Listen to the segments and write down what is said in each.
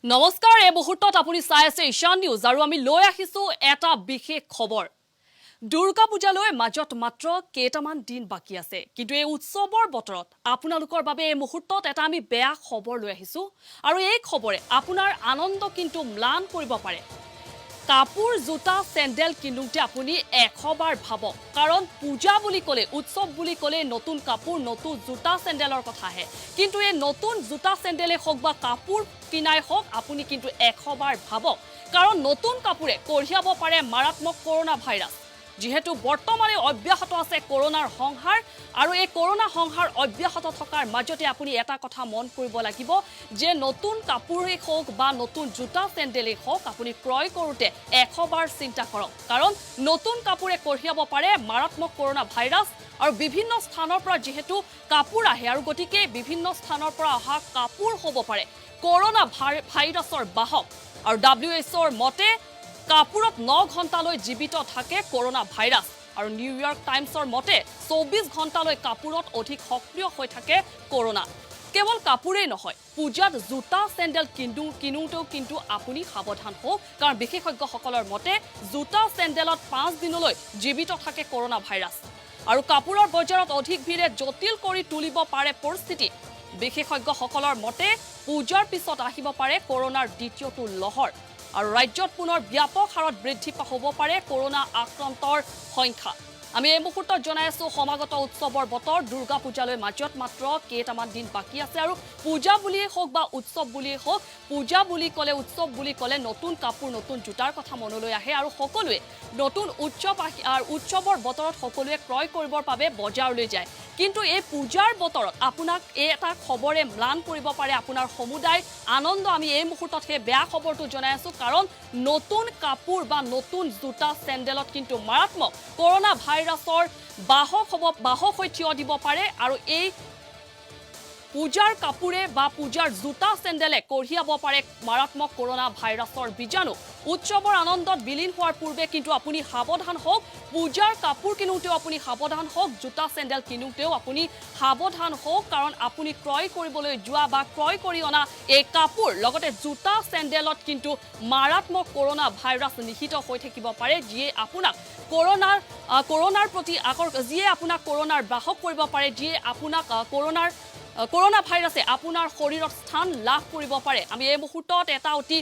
নমস্কাৰ এই মুহূৰ্তত আপুনি চাই আছে ঈশান নিউজ আৰু আমি লৈ আহিছো এটা বিশেষ খবৰ দুৰ্গা পূজালৈ মাজত মাত্ৰ কেইটামান দিন বাকি আছে কিন্তু এই উৎসৱৰ বতৰত আপোনালোকৰ বাবে এই মুহূৰ্তত এটা আমি বেয়া খবৰ লৈ আহিছো আৰু এই খবৰে আপোনাৰ আনন্দ কিন্তু ম্লান কৰিব পাৰে কাপোৰ জোতা চেন্ডেল কিনুতে আপুনি 100 বাৰ ভাবক কাৰণ পূজা বুলি ক'লে উৎসৱ বুলি ক'লে নতুন কাপোৰ নতুন জোতা চেন্ডেলৰ কথা আহে কিন্তু এই নতুন জোতা চেন্ডেলে হওক বা কাপোৰ কিনাই হওক আপুনি কিন্তু 100 বাৰ ভাবক কাৰণ নতুন কাপোৰে কঢ়িয়াব পাৰে মাৰাত্মক কৰোনা ভাইৰাছ যেহেতু বৰ্তমানে অব্যাহত আছে কৰোনাৰ সংহাৰ আৰু এই কৰোনা সংহাৰ অব্যাহত থকাৰ মাজতে আপুনি এটা কথা মন কৰিব লাগিব যে নতুন কাপোৰে হওক বা নতুন জোতা চেন্ডেলে হওক আপুনি ক্ৰয় কৰোতে 100 বাৰ চিন্তা কৰক কাৰণ নতুন কাপোৰে কঢ়িয়াব পাৰে মাৰাত্মক কৰোনা ভাইৰাছ আৰু বিভিন্ন স্থানৰ পৰা যেহেতু কাপোৰ আহে আৰু গতিকে বিভিন্ন স্থানৰ পৰা অহা কাপোৰ হ'ব পাৰে কৰোনা ভাইৰাছৰ বাহক আৰু WHOৰ মতে কাপোৰত 9 ঘণ্টালৈ জীৱিত থাকে কৰোনা ভাইৰাছ আৰু নিউয়ৰ্ক টাইমছৰ মতে 24 ঘণ্টালৈ কাপোৰত অধিক সক্ৰিয় হৈ থাকে কৰোনা কেৱল কাপোৰেই নহয় পূজাত জোতা চেন্ডেল কিনুতেও কিন্তু আপুনি সাৱধান হওক কাৰণ বিশেষজ্ঞসকলৰ মতে জোতা চেন্ডেলত 5 দিনলৈ জীৱিত থাকে কৰোনা ভাইৰাছ আৰু কাপোৰৰ বজাৰত অধিক ভিৰে জটিল কৰি তুলিব পাৰে পৰিস্থিতি বিশেষজ্ঞসকলৰ মতে পূজাৰ পিছত আহিব পাৰে কৰোনাৰ দ্বিতীয়টো লহৰ আৰু ৰাজ্যত পুনৰ ব্যাপক হাৰত বৃদ্ধি হ'ব পাৰে কৰোনা আক্ৰান্তৰ সংখ্যা আমি এই মুহূৰ্তত জনাই আছো সমাগত উৎসৱৰ বতৰ দুৰ্গা পূজালৈ মাজত মাত্ৰ কেইটামান দিন বাকি আছে আৰু পূজা বুলিয়ে হওক বা উৎসৱ বুলিয়ে হওক পূজা বুলি ক'লে উৎসৱ বুলি ক'লে নতুন কাপোৰ নতুন জোতাৰ কথা মনলৈ আহে আৰু সকলোৱে নতুন উৎসৱৰ বতৰত সকলোৱে ক্ৰয় কৰিবৰ বাবে বজাৰলৈ যায় কিন্তু এই পূজাৰ বতৰত আপোনাক এই এটা খবৰে ম্লান কৰিব পাৰে আপোনাৰ সমুদায় আনন্দ আমি এই মুহূৰ্তত হে বেয়া খবৰটো জনাই আছো কাৰণ নতুন কাপোৰ বা নতুন জোতা চেন্ডেলত কিন্তু মাৰাত্মক কৰোনা ভাইৰাছৰ বাহক হৈ থিয় দিব পাৰে আৰু এই পূজাৰ কাপোৰে বা পূজাৰ জোতা চেন্ডেলে কঢ়িয়াব পাৰে মাৰাত্মক কৰোনা ভাইৰাছৰ বীজাণু উৎসৱৰ আনন্দত বিলীন হোৱাৰ পূৰ্বে কিন্তু আপুনি সাৱধান হওক পূজাৰ কাপোৰ কিনুতেও আপুনি সাৱধান হওক জোতা চেন্ডেল কিনুতেও আপুনি সাৱধান হওক কাৰণ আপুনি ক্ৰয় কৰিবলৈ যোৱা বা ক্ৰয় কৰি অনা এই কাপোৰ লগতে জোতা চেন্ডেলত কিন্তু মাৰাত্মক কৰোনা ভাইৰাছ নিহিত হৈ থাকিব পাৰে যিয়ে আপোনাক কৰোনাৰ প্ৰতি যিয়ে আপোনাক কৰোনাৰ বাহক কৰিব পাৰে যিয়ে আপোনাক কৰোনা ভাইৰাছে আপোনাৰ শৰীৰত স্থান লাভ কৰিব পাৰে আমি এই মুহূৰ্তত এটা অতি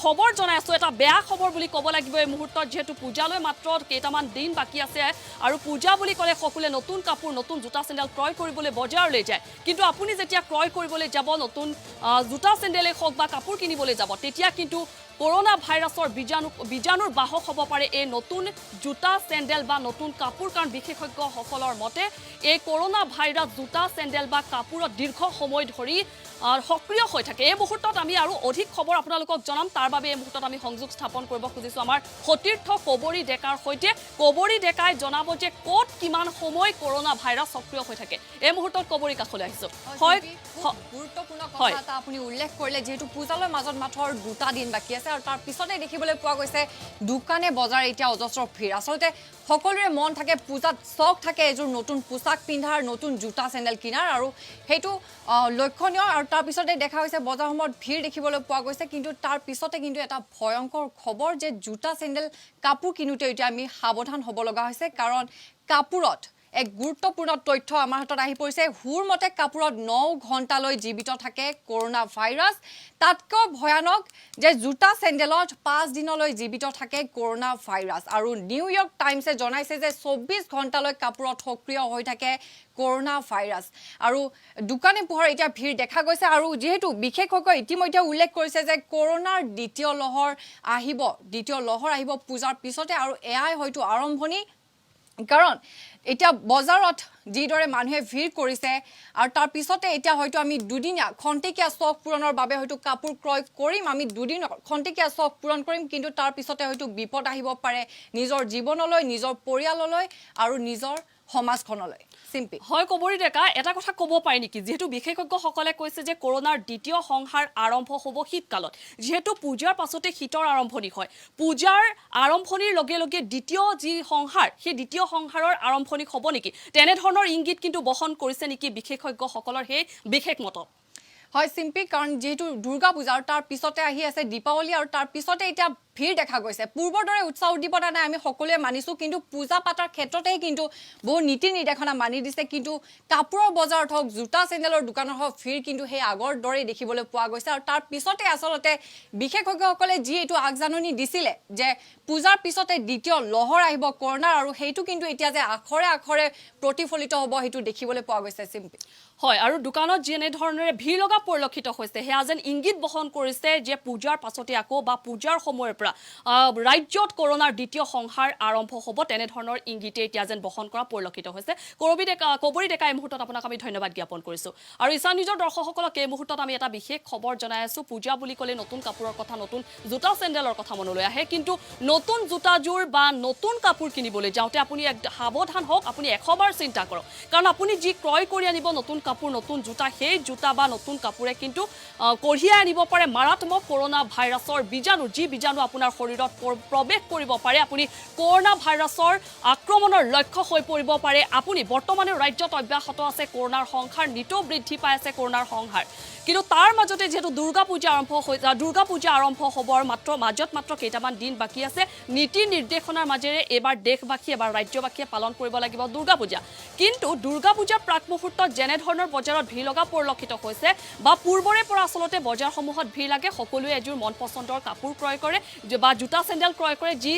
খবৰ জনাই আছো এটা বেয়া খবৰ বুলি ক'ব লাগিব এই মুহূৰ্তত যেহেতু পূজালৈ মাত্ৰ কেইটামান দিন বাকি আছে আৰু পূজা বুলি ক'লে সকলোৱে নতুন কাপোৰ নতুন জোতা চেন্ডেল ক্ৰয় কৰিবলৈ বজাৰলৈ যায় কিন্তু আপুনি যেতিয়া ক্ৰয় কৰিবলৈ যাব নতুন জোতা চেন্ডেলে হওক বা কাপোৰ কিনিবলৈ যাব তেতিয়া কিন্তু কৰোনা ভাইৰাছৰ বীজাণুৰ বাহক হ'ব পাৰে এই নতুন জোতা চেন্ডেল বা নতুন কাপোৰ কাৰণ বিশেষজ্ঞসকলৰ মতে এই কৰোনা ভাইৰাছ জোতা চেন্ডেল বা কাপোৰত দীৰ্ঘ সময় ধৰি সক্ৰিয় হৈ থাকে এই মুহূৰ্তত আমি আৰু অধিক খবৰ আপোনালোকক জনাম তাৰ বাবে এই মুহূৰ্তত আমি সংযোগ স্থাপন কৰিব খুজিছো আমাৰ সতীৰ্থ কবৰী ডেকাৰ সৈতে কবৰী ডেকাই জনাব যে ক'ত কিমান সময় কৰোনা ভাইৰাছ সক্ৰিয় হৈ থাকে এই মুহূৰ্তত কবৰী কাষলৈ আহিছো হয় গুৰুত্বপূৰ্ণ কথা এটা আপুনি উল্লেখ কৰিলে যেহেতু পূজালৈ মাজত মাত্ৰ 2টা দিন বাকি আছে আৰু তাৰ পিছতে দেখিবলৈ পোৱা গৈছে দোকানে বজাৰ এতিয়া অজস্ৰ ভিৰ আচলতে সকলোৰে মন থাকে পূজাত চখ থাকে এযোৰ নতুন পোছাক পিন্ধাৰ নতুন জোতা চেন্ডেল কিনাৰ আৰু সেইটো লক্ষণীয় আৰু তাৰ পিছতে দেখা হৈছে বজাৰসমূহত ভিৰ দেখিবলৈ পোৱা গৈছে কিন্তু তাৰ পিছতে কিন্তু এটা ভয়ংকৰ খবৰ যে জোতা চেন্ডেল কাপোৰ কিনুতে এতিয়া আমি সাৱধান হ'ব লগা হৈছে কাৰণ কাপোৰত এক গুৰুত্বপূৰ্ণ তথ্য আমাৰ হাতত আহি পৰিছে হুৰ মতে কাপোৰত 9 ঘণ্টালৈ জীৱিত থাকে কৰোনা ভাইৰাছ তাতকৈ ভয়ানক যে জোতা চেন্ডেলত 5 দিনলৈ জীৱিত থাকে কৰোনা ভাইৰাছ আৰু নিউয়ৰ্ক টাইমছে জনাইছে যে 24 ঘণ্টালৈ কাপোৰত সক্ৰিয় হৈ থাকে কৰোনা ভাইৰাছ আৰু দোকানে পোহৰ এতিয়া ভিৰ দেখা গৈছে আৰু যেহেতু বিশেষজ্ঞ ইতিমধ্যে উল্লেখ কৰিছে যে কৰোনাৰ দ্বিতীয় লহৰ আহিব পূজাৰ পিছতে আৰু এয়াই হয়তো আৰম্ভণি কাৰণ এতিয়া বজাৰত যিদৰে মানুহে ভিৰ কৰিছে আৰু তাৰ পিছতে এতিয়া হয়তো আমি দুদিনীয়া খন্তেকীয়া চখ পূৰণৰ বাবে হয়তো কাপোৰ ক্ৰয় কৰিম আমি দুদিনৰ খন্তেকীয়া চখ পূৰণ কৰিম কিন্তু তাৰ পিছতে হয়তো বিপদ আহিব পাৰে নিজৰ জীৱনলৈ নিজৰ পৰিয়াললৈ আৰু নিজৰ সমাজখনলৈ সিম্পি হয় কবৰী ডেকা এটা কথা ক'ব পাৰি নেকি যেহেতু বিশেষজ্ঞসকলে কৈছে যে কৰোনাৰ দ্বিতীয় সংহাৰ আৰম্ভ হ'ব শীতকালত যেহেতু পূজাৰ পাছতে শীতৰ আৰম্ভণি হয় পূজাৰ আৰম্ভণিৰ লগে লগে দ্বিতীয় যি সংহাৰ সেই দ্বিতীয় সংহাৰৰ আৰম্ভণি হ'ব নেকি তেনে ধৰণৰ ইংগিত কিন্তু বহন কৰিছে নেকি বিশেষজ্ঞসকলৰ সেই বিশেষ মত হয় সিম্পি কাৰণ যেহেতু দুৰ্গা পূজা আৰু তাৰ পিছতে আহি আছে দীপাৱলী আৰু তাৰ পিছতে এতিয়া ভিৰ দেখা গৈছে পূৰ্বৰ দৰে উৎসাহ উদ্দীপনা নাই আমি সকলোৱে মানিছো কিন্তু পূজা পাতাৰ ক্ষেত্ৰতে কিন্তু বহু নীতি নিৰ্দেশনা মানি দিছে কিন্তু কাপোৰৰ বজাৰত হওক জোতা চেণ্ডেলৰ দোকানৰ হওক ভিৰ কিন্তু সেই আগৰ দৰে দেখিবলৈ পোৱা গৈছে আৰু তাৰ পিছতে আচলতে বিশেষজ্ঞসকলে যি এইটো আগজাননী দিছিলে যে পূজাৰ পিছতে দ্বিতীয় লহৰ আহিব কৰোনাৰ আৰু সেইটো কিন্তু এতিয়া যে আখৰে আখৰে প্ৰতিফলিত হ'ব সেইটো দেখিবলৈ পোৱা গৈছে সিম্পি হয় আৰু দোকানত যেনে ধৰণৰে ভিৰ লগা পৰিলক্ষিত হৈছে হেয়া যেন ইংগিত বহন কৰিছে যে পূজাৰ পাছতে আকৌ বা পূজাৰ সময়ৰ পৰা ৰাজ্যত কৰোনাৰ দ্বিতীয় সংহাৰ আৰম্ভ হ'ব তেনে ধৰণৰ ইংগিতে এতিয়া যেন বহন কৰা পৰিলক্ষিত হৈছে কবৰী ডেকা এই মুহূৰ্তত আপোনাক আমি ধন্যবাদ জ্ঞাপন কৰিছো আৰু ইছান নিউজৰ দৰ্শকসকলক এই মুহূৰ্তত আমি এটা বিশেষ খবৰ জনাই আছো পূজা বুলি ক'লে নতুন কাপোৰৰ কথা নতুন জোতা চেণ্ডেলৰ কথা মনলৈ আহে কিন্তু নতুন জোতাযোৰ বা নতুন কাপোৰ কিনিবলৈ যাওঁতে আপুনি এক সাৱধান হওক আপুনি 100 বাৰ চিন্তা কৰক কাৰণ আপুনি যি ক্ৰয় কৰি আনিব নতুন কাপোৰ নতুন জোতা সেই জোতা বা নতুন কাপোৰে কিন্তু কঢ়িয়াই আনিব পাৰে মাৰাত্মক কৰোনা ভাইৰাছৰ বীজাণু যি বীজাণু আপোনাৰ শৰীৰত প্ৰৱেশ কৰিব পাৰে আপুনি কৰোনা ভাইৰাছৰ আক্ৰমণৰ লক্ষ্য হৈ পৰিব পাৰে আপুনি বৰ্তমানে ৰাজ্যত অব্যাহত আছে কৰোনাৰ সংখ্যাৰ নিতৌ বৃদ্ধি পাই আছে কৰোনাৰ সংখ্যাৰ কিন্তু তাৰ মাজতে যেহেতু দুৰ্গা পূজা আৰম্ভ হ'বৰ মাজত কেইটামান দিন বাকী আছে নীতি নিৰ্দেশনাৰ মাজেৰে এবাৰ দেশবাসী এবাৰ ৰাজ্যবাসীয়ে পালন কৰিব লাগিব দুৰ্গা পূজা কিন্তু দুৰ্গা পূজাৰ প্ৰাক মুহূৰ্তত যেনে ধৰণৰ বজাৰত ভিৰ লগা পৰিলক্ষিত হৈছে বা পূৰ্বৰে পৰা আচলতে বজাৰসমূহত ভিৰ লাগে সকলোৱে এযোৰ মন পছন্দৰ কাপোৰ ক্ৰয় কৰে বা জোতা চেণ্ডেল ক্ৰয় কৰে যি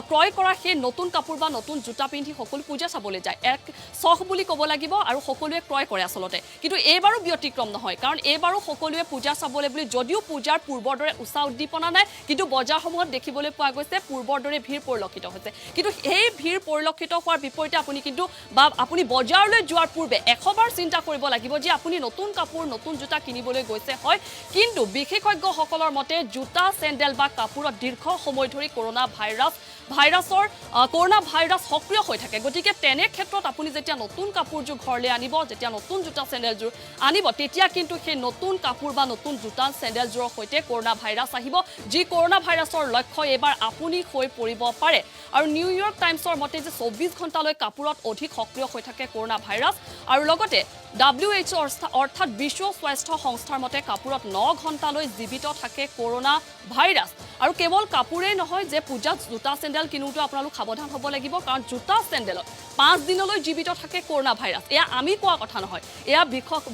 ক্ৰয় কৰা সেই নতুন কাপোৰ বা নতুন জোতা পিন্ধি সকলো পূজা চাবলৈ যায় এক চখ বুলি ক'ব লাগিব আৰু সকলোৱে ক্ৰয় কৰে আচলতে কিন্তু এইবাৰো ব্যতিক্ৰম নহয় কাৰণ এইবাৰো সকলোৱে পূজা চাবলৈ বুলি যদিও পূজাৰ পূৰ্বৰ দৰে উৎসাহ উদ্দীপনা নাই কিন্তু বজাৰসমূহত দেখিবলৈ পোৱা গৈছে পূৰ্বৰ দৰে ভিৰ পৰিলক্ষিত হৈছে কিন্তু এই ভিৰ পৰিলক্ষিত হোৱাৰ বিপৰীতে আপুনি কিন্তু বা আপুনি বজাৰলৈ যোৱাৰ পূৰ্বে 100 বাৰ চিন্তা কৰিব লাগিব যে আপুনি নতুন কাপোৰ নতুন জোতা কিনিবলৈ গৈছে হয় কিন্তু বিশেষজ্ঞসকলৰ মতে জোতা চেণ্ডেল বা কাপোৰত দীৰ্ঘ সময় ধৰি কৰোনা ভাইৰাছ সক্ৰিয় হৈ থাকে গতিকে তেনে ক্ষেত্ৰত আপুনি যেতিয়া নতুন কাপোৰযোৰ ঘৰলৈ আনিব যেতিয়া নতুন জোতা চেণ্ডেলযোৰ আনিব তেতিয়া কিন্তু সেই নতুন কাপোৰ বা নতুন জোতা চেণ্ডেলযোৰৰ সৈতে কৰোনা ভাইৰাছ আহিব যি কৰোনা ভাইৰাছৰ লক্ষ্য এবাৰ আপুনি হৈ পৰিব পাৰে আৰু নিউয়ৰ্ক টাইমছৰ মতে যে 24 ঘণ্টালৈ কাপোৰত অধিক সক্ৰিয় হৈ থাকে কৰোনা ভাইৰাছ আৰু লগতে WHO অৰ্থাৎ বিশ্ব স্বাস্থ্য সংস্থাৰ মতে কাপোৰত 9 ঘণ্টালৈ জীৱিত থাকে কৰোনা ভাইৰাছ আৰু কেৱল কাপোৰেই নহয় যে পূজাত জোতা চেণ্ডেল কিনোতে আপোনালোক সাৱধান হ'ব লাগিব কাৰণ জোতা চেণ্ডেলত 5 দিনলৈ জীৱিত থাকে কৰোনা ভাইৰাছ এয়া আমি কোৱা কথা নহয় এয়া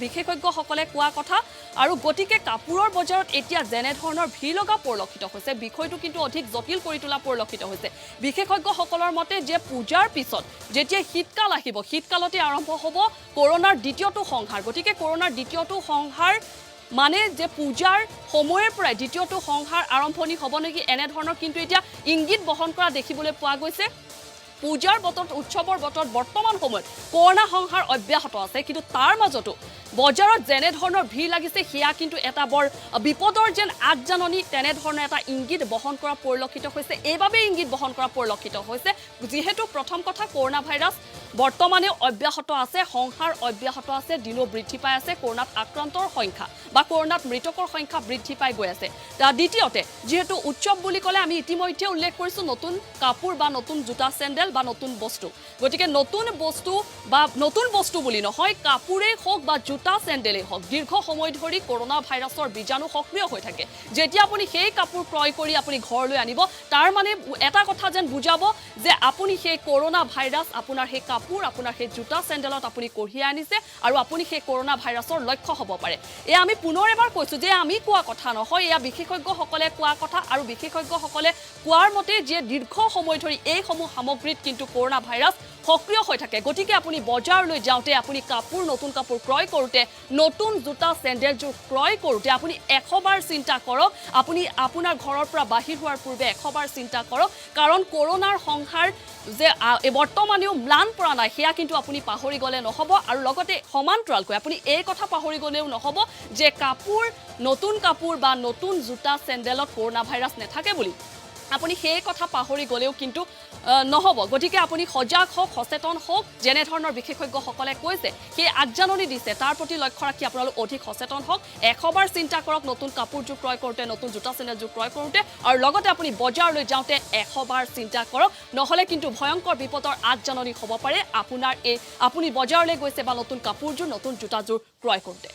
বিশেষজ্ঞসকলে কোৱা কথা আৰু গতিকে কাপোৰৰ বজাৰত এতিয়া যেনে ধৰণৰ ভিৰ লগা পৰিলক্ষিত হৈছে বিষয়টো কিন্তু অধিক জটিল কৰি তোলা পৰিলক্ষিত হৈছে বিশেষজ্ঞসকলৰ মতে যে পূজাৰ পিছত যেতিয়া শীতকাল আহিব শীতকালতে আৰম্ভ হ'ব কৰোনাৰ দ্বিতীয়টো সংহাৰ গতিকে কৰোনাৰ দ্বিতীয়টো সংহাৰ মানে যে পূজাৰ সময়ৰ পৰাই দ্বিতীয়টো সংহাৰ আৰম্ভণি হ'ব নেকি এনে ধৰণৰ কিন্তু এতিয়া ইংগিত বহন কৰা দেখিবলৈ পোৱা গৈছে পূজাৰ বতৰত উৎসৱৰ বতৰত বৰ্তমান সময়ত কৰোনা সংহাৰ অব্যাহত আছে কিন্তু তাৰ মাজতো বজাৰত যেনে ধৰণৰ ভিৰ লাগিছে সেয়া কিন্তু এটা বৰ বিপদৰ যেন আগজাননী তেনে ধৰণৰ এটা ইংগিত বহন কৰা পৰিলক্ষিত হৈছে এইভাবে ইংগিত বহন কৰা পৰিলক্ষিত হৈছে যেহেতু প্ৰথম কথা কৰোনা ভাইৰাছ বৰ্তমানে অব্যাহত আছে সংহাৰ অব্যাহত আছে দিনো বৃদ্ধি পাই আছে কৰোনাত আক্ৰান্তৰ সংখ্যা বা কৰোনাত মৃতকৰ সংখ্যা বৃদ্ধি পাই গৈ আছে দ্বিতীয়তে যেহেতু উৎসৱ বুলি ক'লে আমি ইতিমধ্যে উল্লেখ কৰিছো নতুন কাপোৰ বা নতুন জোতা চেণ্ডেল বা নতুন বস্তু গতিকে নতুন বস্তু বুলি নহয় কাপোৰেই হওক বা জোতা চেণ্ডেলেই হওক দীৰ্ঘ সময় ধৰি কৰোনা ভাইৰাছৰ বীজাণু সক্ৰিয় হৈ থাকে যেতিয়া আপুনি সেই কাপোৰ ক্ৰয় কৰি আপুনি ঘৰলৈ আনিব তাৰ মানে এটা কথা যেন বুজাব যে আপুনি সেই কৰোনা ভাইৰাছ আপোনাৰ সেই কাপোৰ আপোনাৰ সেই জোতা চেণ্ডেলত আপুনি কঢ়িয়াই আনিছে আৰু আপুনি সেই কৰোনা ভাইৰাছৰ লক্ষ্য হ'ব পাৰে এয়া আমি পুনৰ এবাৰ কৈছো যে আমি কোৱা কথা নহয় এয়া বিশেষজ্ঞসকলে কোৱা কথা আৰু বিশেষজ্ঞসকলে কোৱাৰ মতে যে দীৰ্ঘ সময় ধৰি এই সমূহ সামগ্ৰীত কিন্তু কৰোনা ভাইৰাছ সক্ৰিয় হৈ থাকে গতিকে আপুনি বজাৰলৈ যাওঁতে আপুনি নতুন কাপোৰ ক্ৰয় কৰোঁতে নতুন জোতা চেণ্ডেলযোৰ ক্ৰয় কৰোঁতে আপুনি 100 বাৰ চিন্তা কৰক আপুনি আপোনাৰ ঘৰৰ পৰা বাহিৰ হোৱাৰ পূৰ্বে 100 বাৰ চিন্তা কৰক কাৰণ কৰোনাৰ সংহাৰ যে বৰ্তমানেও ম্লান পৰা নাই সেয়া কিন্তু আপুনি পাহৰি গ'লে নহ'ব আৰু লগতে সমান্তৰালকৈ আপুনি এই কথা পাহৰি গ'লেও নহ'ব যে নতুন কাপোৰ বা নতুন জোতা চেণ্ডেলত কৰোনা ভাইৰাছ নাথাকে বুলি আপুনি সেই কথা পাহৰি গ'লেও কিন্তু নহ'ব গতিকে আপুনি সজাগ হওক সচেতন হওক যেনে ধৰণৰ বিশেষজ্ঞসকলে কৈছে সেই আগজাননী দিছে তাৰ প্ৰতি লক্ষ্য ৰাখি আপোনালোক অধিক সচেতন হওক 100 বাৰ চিন্তা কৰক নতুন কাপোৰযোৰ ক্ৰয় কৰোঁতে নতুন জোতা চেণ্ডেলযোৰ ক্ৰয় কৰোঁতে আৰু লগতে আপুনি বজাৰলৈ যাওঁতে 100 বাৰ চিন্তা কৰক নহ'লে কিন্তু ভয়ংকৰ বিপদৰ আগজাননী হ'ব পাৰে আপুনি বজাৰলৈ গৈছে বা নতুন কাপোৰযোৰ নতুন জোতাযোৰ ক্ৰয় কৰোঁতে